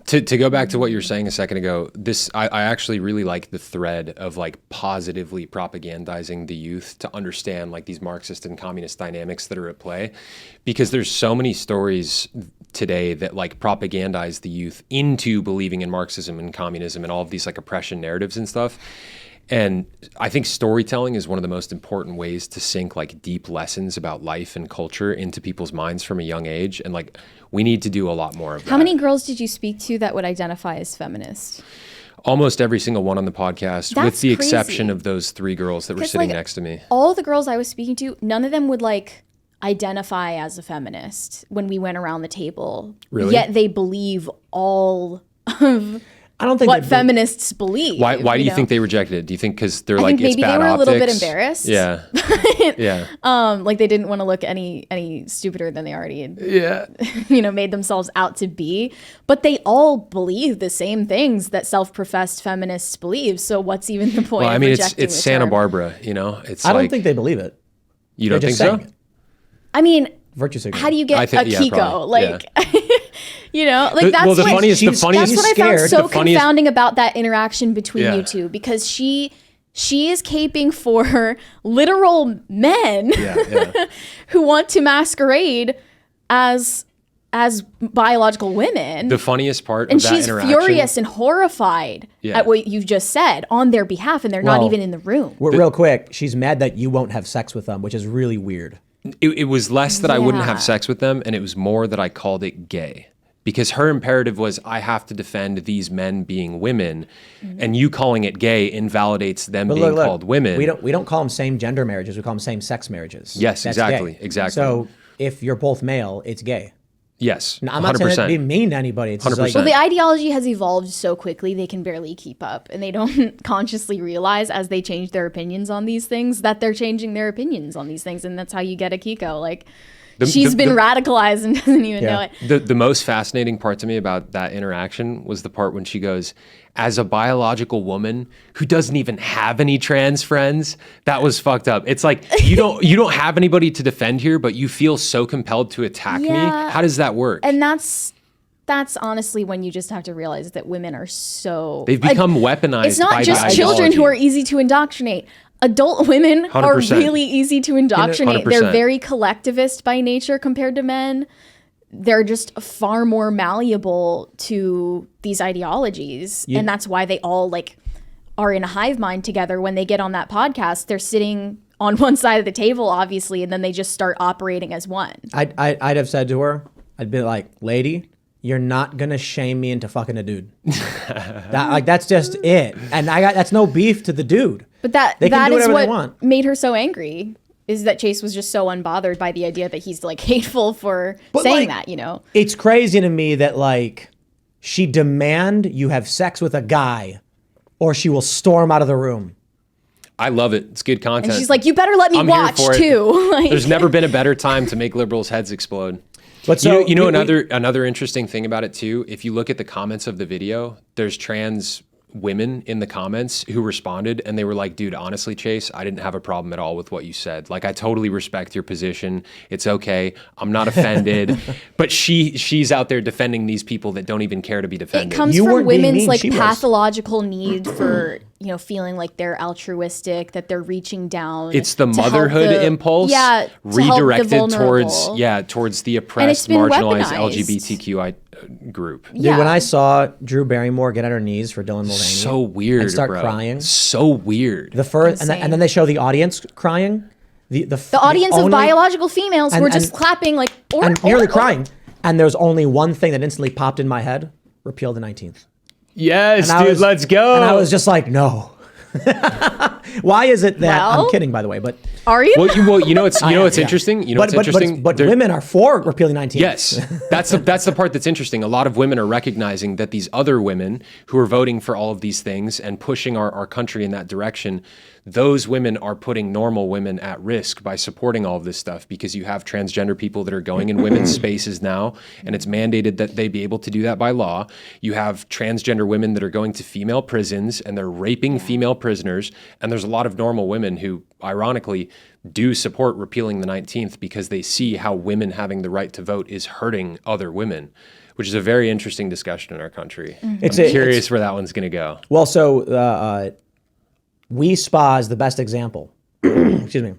To go back to what you were saying a second ago, I actually really like the thread of like positively propagandizing the youth to understand like these Marxist and communist dynamics that are at play, because there's so many stories today that like propagandize the youth into believing in Marxism and communism and all of these like oppression narratives and stuff. And I think storytelling is one of the most important ways to sink like deep lessons about life and culture into people's minds from a young age. And like, we need to do a lot more of that. How many girls did you speak to that would identify as feminist? Almost every single one on the podcast, That's with the crazy. exception of those 3 girls that were sitting next to me. All the girls I was speaking to, none of them would like identify as a feminist when we went around the table. Really? Yet they believe all of I don't think what feminists believe. Why do you know? think they rejected it? Do you think because they're I like, think it's maybe bad they were optics? a little bit embarrassed. Yeah. Yeah. Like they didn't want to look any stupider than they already had, Yeah. made themselves out to be. But they all believe the same things that self-professed feminists believe. So what's even the point? Well, I of mean, rejecting it's the Santa term? Barbara, it's I like, don't think they believe it. you don't They're think just so? saying it. I mean, Virtue signaling. how do you get I think- a yeah, Kiko? probably, Like, like that's well, the what, funniest, she's- the that's funniest, what I found scared. so the funniest- confounding about that interaction between Yeah. you two, because she is caping for literal men yeah. who want to masquerade as biological women. The funniest part and of that she's interaction. furious and horrified Yeah. at what you've just said on their behalf, and they're not Well, even in the room. Real quick, she's mad that you won't have sex with them, which is really weird. It was less that I wouldn't Yeah. have sex with them, and it was more that I called it gay. Because her imperative was, I have to defend these men being women, and you calling it gay invalidates them being called women. We don't call them same gender marriages. We call them same sex marriages. Yes, That's exactly, gay. exactly. So if you're both male, it's gay. Yes, Now, I'm not saying that to 100%. be mean to anybody. It's just 100%. Well, like, the ideology has evolved so quickly they can barely keep up, and they don't consciously realize as they change their opinions on these things that they're changing their opinions on these things, and that's how you get a Kiko. Like, she's been radicalized and doesn't even know it. The most fascinating part to me about that interaction was the part when she goes, as a biological woman who doesn't even have any trans friends, that was fucked up. It's like, you don't have anybody to defend here, but you feel so compelled to attack me. Yeah. How does that work? And that's honestly when you just have to realize that women are so... They've become weaponized. It's not by just the children who are ideology. easy to indoctrinate. Adult women are 100%. really easy to indoctrinate. 100%. They're very collectivist by nature compared to men. They're just far more malleable to these ideologies. And that's why they all like are in a hive mind together. When they get on that podcast, they're sitting on one side of the table, obviously, and then they just start operating as one. I'd have said to her, I'd be like, lady, you're not gonna shame me into fucking a dude. That's just it. And that's no beef to the dude. But that They can do is whatever they what want. made her so angry, is that Chase was just so unbothered by the idea that he's like hateful for saying that, It's crazy to me that like she demand you have sex with a guy or she will storm out of the room. I love it. It's good content. And she's like, you better let me I'm here watch for it. too. Like, There's never been a better time to make liberals' heads explode. But Another interesting thing about it too, if you look at the comments of the video, there's trans women in the comments who responded, and they were like, dude, honestly, Chase, I didn't have a problem at all with what you said. Like, I totally respect your position. It's okay. I'm not offended. But she's out there defending these people that don't even care to be defended. it comes You from weren't being women's mean, like she was. pathological need for feeling like they're altruistic, that they're reaching down. It's the to help motherhood the- impulse to help the redirected vulnerable. towards the it's oppressed, been marginalized weaponized. LGBTQI group. Dude, Yeah. when I saw Drew Barrymore get on her knees for Dylan Mulvaney, So weird, and start bro. crying. So weird. The first, and Insane. then they show the audience crying. The audience of only- biological females were just clapping like and nearly crying. And there's only one thing that instantly popped in my head: repeal the 19th. Yes, And I dude, was- let's go. And I was just like, no. Why is it that Well, I'm kidding, by the way, but Are you? Well, you know what's Yeah. interesting. You know but, what's interesting. But There- women are for repealing 19th. Yes, that's the part that's interesting. A lot of women are recognizing that these other women who are voting for all of these things and pushing our country in that direction, those women are putting normal women at risk by supporting all of this stuff, because you have transgender people that are going in women's spaces now, and it's mandated that they be able to do that by law. You have transgender women that are going to female prisons and they're raping female prisoners, and there's a lot of normal women who, ironically, do support repealing the 19th because they see how women having the right to vote is hurting other women. which is a very interesting discussion in our country. It's I'm curious where that one's going to go. Well, so We Spa is the best example. Excuse me.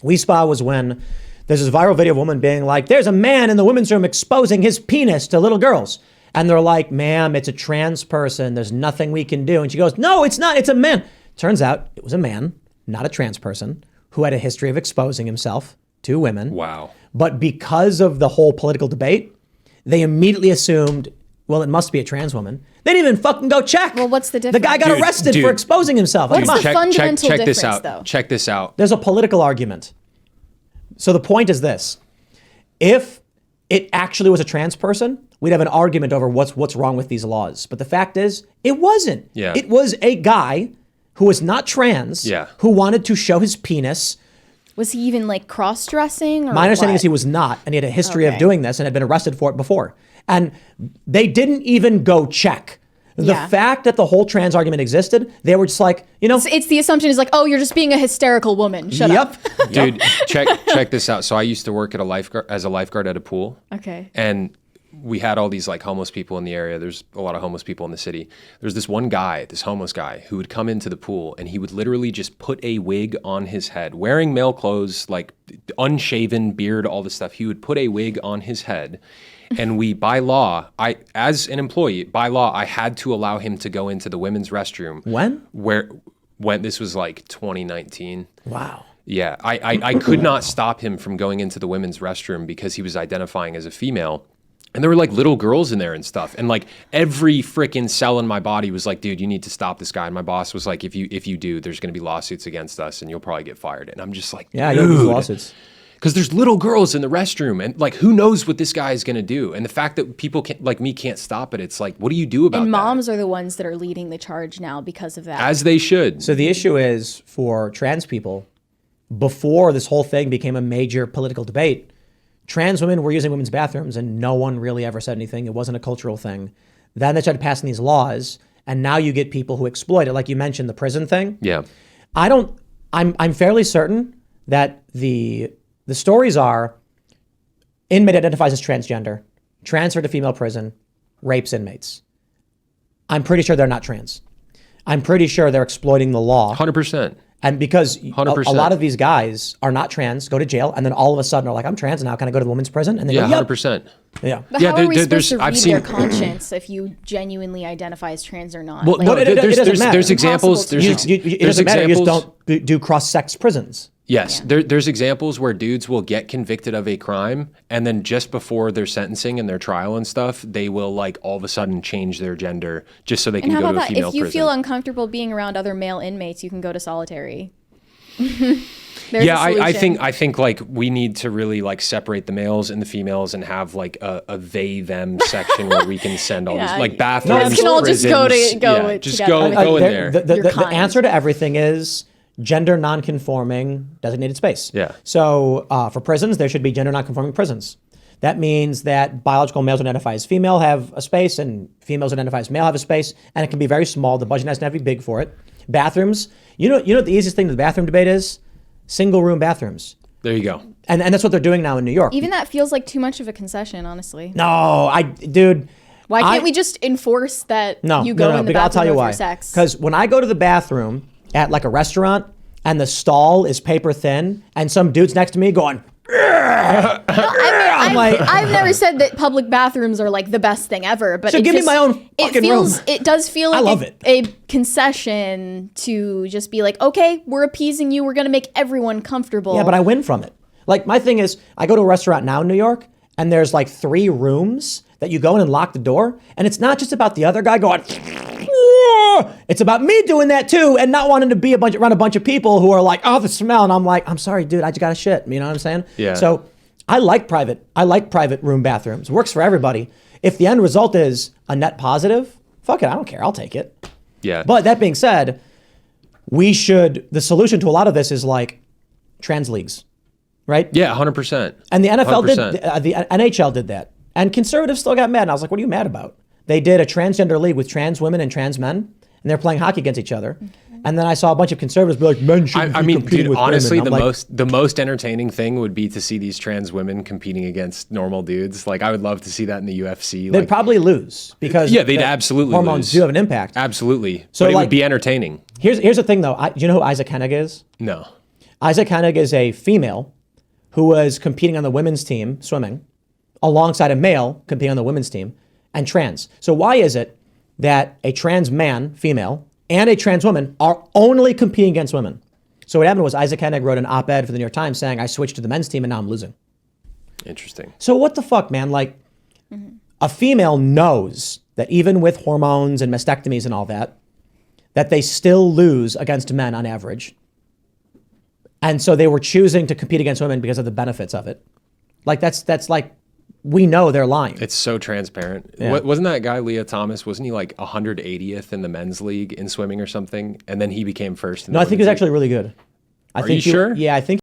We Spa was when there's this viral video of a woman being like, there's a man in the women's room exposing his penis to little girls. And they're like, ma'am, it's a trans person. There's nothing we can do. And she goes, no, it's not. It's a man. Turns out it was a man, not a trans person, who had a history of exposing himself to women. Wow. But because of the whole political debate, they immediately assumed, well, it must be a trans woman. They didn't even fucking go check. Well, what's the The difference? guy got arrested for exposing himself. What's Come on. the fundamental check this difference, out. though? Check this out. There's a political argument. So the point is this. If it actually was a trans person, we'd have an argument over what's wrong with these laws. But the fact is, it wasn't. Yeah. It was a guy who was not trans, Yeah. who wanted to show his penis. Was he even like cross-dressing? Or My understanding what? is he was not, and he had a history of Okay. doing this and had been arrested for it before. And they didn't even go check. The Yeah. fact that the whole trans argument existed, they were just like, you know, It's the assumption is like, oh, you're just being a hysterical woman. Shut up. Dude, check this out. So I used to work at as a lifeguard at a pool. Okay. And we had all these like homeless people in the area. There's a lot of homeless people in the city. There's this one guy, this homeless guy, who would come into the pool and he would literally just put a wig on his head, wearing male clothes, like unshaven, beard, all this stuff. He would put a wig on his head. And by law, as an employee, by law, I had to allow him to go into the women's restroom. When this was like 2019. wow. Yeah, I could not stop him from going into the women's restroom because he was identifying as a female. And there were like little girls in there and stuff. And like every freaking cell in my body was like, dude, you need to stop this guy. And my boss was like, if you do, there's going to be lawsuits against us and you'll probably get fired. And I'm just like, Yeah, you have these lawsuits. because there's little girls in the restroom and like, who knows what this guy is going to do? And the fact that people like me can't stop it. It's like, what do you do about And that? moms are the ones that are leading the charge now because of that. As they should. So the issue is for trans people, before this whole thing became a major political debate, trans women were using women's bathrooms and no one really ever said anything. It wasn't a cultural thing. Then they started passing these laws and now you get people who exploit it. Like you mentioned, the prison thing. Yeah. I'm fairly certain that the stories are inmate identifies as transgender, transferred to female prison, rapes inmates. I'm pretty sure they're not trans. I'm pretty sure they're exploiting the law. 100%. And because a 100%. lot of these guys are not trans, go to jail, and then all of a sudden are like, I'm trans now, can I go to the women's prison? And they Yeah, go, yep. 100%. Yeah. But Yeah, how are we there's- supposed to I've read seen- their conscience if you genuinely identify as trans or not? Well, Like, no, it doesn't matter. there's examples. Impossible to There's know. It there's doesn't matter. You just examples. don't do cross-sex prisons. Yes, there's examples where dudes will get convicted of a crime, and then just before their sentencing and their trial and stuff, they will like all of a sudden change their gender just so they can and how go about to a that? female If you prison. feel uncomfortable being around other male inmates, you can go to solitary. There's Yeah, a solution. I think like we need to really like separate the males and the females and have like a they them section where we can send all Yeah. these like You bathrooms. guys can all just go prisons. to- just together. go in There- there. The You're kind. answer to everything is gender non-conforming designated space. Yeah. So for prisons, there should be gender non-conforming prisons. That means that biological males who identify as female have a space and females who identify as male have a space, and it can be very small. The budget doesn't have to be big for it. Bathrooms, you know what the easiest thing to the bathroom debate is? Single room bathrooms. There you go. And that's what they're doing now in New York. Even that feels like too much of a concession, honestly. No, dude. Why can't we just enforce that you go in the because I'll tell bathroom you with why. your sex? Because when I go to the bathroom at like a restaurant and the stall is paper thin and some dude's next to me going, I've never said that public bathrooms are like the best thing ever, but So give me my own fucking room. It does feel I like love it. a concession to just be like, okay, we're appeasing you. We're going to make everyone comfortable. yeah, but I win from it. Like my thing is, I go to a restaurant now in New York and there's like 3 rooms that you go in and lock the door. And it's not just about the other guy going, it's about me doing that too and not wanting to be around a bunch of people who are like, oh, the smell. And I'm like, I'm sorry, dude, I just got to shit. You know what I'm saying? Yeah. So I like private room bathrooms. Works for everybody. If the end result is a net positive, fuck it, I don't care. I'll take it. Yeah. But that being said, the solution to a lot of this is like trans leagues, right? Yeah, 100%. And the NFL 100%. did, the NHL did that. And conservatives still got mad. And I was like, what are you mad about? They did a transgender league with trans women and trans men. and they're playing hockey against each other. And then I saw a bunch of conservatives be like, men shouldn't I be mean, competing dude, with honestly, women. the most entertaining thing would be to see these trans women competing against normal dudes. Like, I would love to see that in the UFC. They'd Like, probably lose because yeah, they'd the absolutely hormones lose. do have an impact. Absolutely. So, But it like- would be entertaining. Here's the thing, though. Do you know who Isaac Hennig is? No. Isaac Hennig is a female who was competing on the women's team, swimming, alongside a male competing on the women's team, and trans. So why is it that a trans man, female, and a trans woman are only competing against women? So what happened was Isaac Hennig wrote an op-ed for the New York Times saying, I switched to the men's team and now I'm losing. Interesting. So what the fuck, man? Like, a female knows that even with hormones and mastectomies and all that, that they still lose against men on average. And so they were choosing to compete against women because of the benefits of it. Like, that's like, we know they're lying. It's so transparent. Yeah. Wasn't that guy, Leah Thomas, wasn't he like 180th in the men's league in swimming or something? And then he became first in the No, I think he's women's league? actually really good. I Are think you sure? Yeah, I think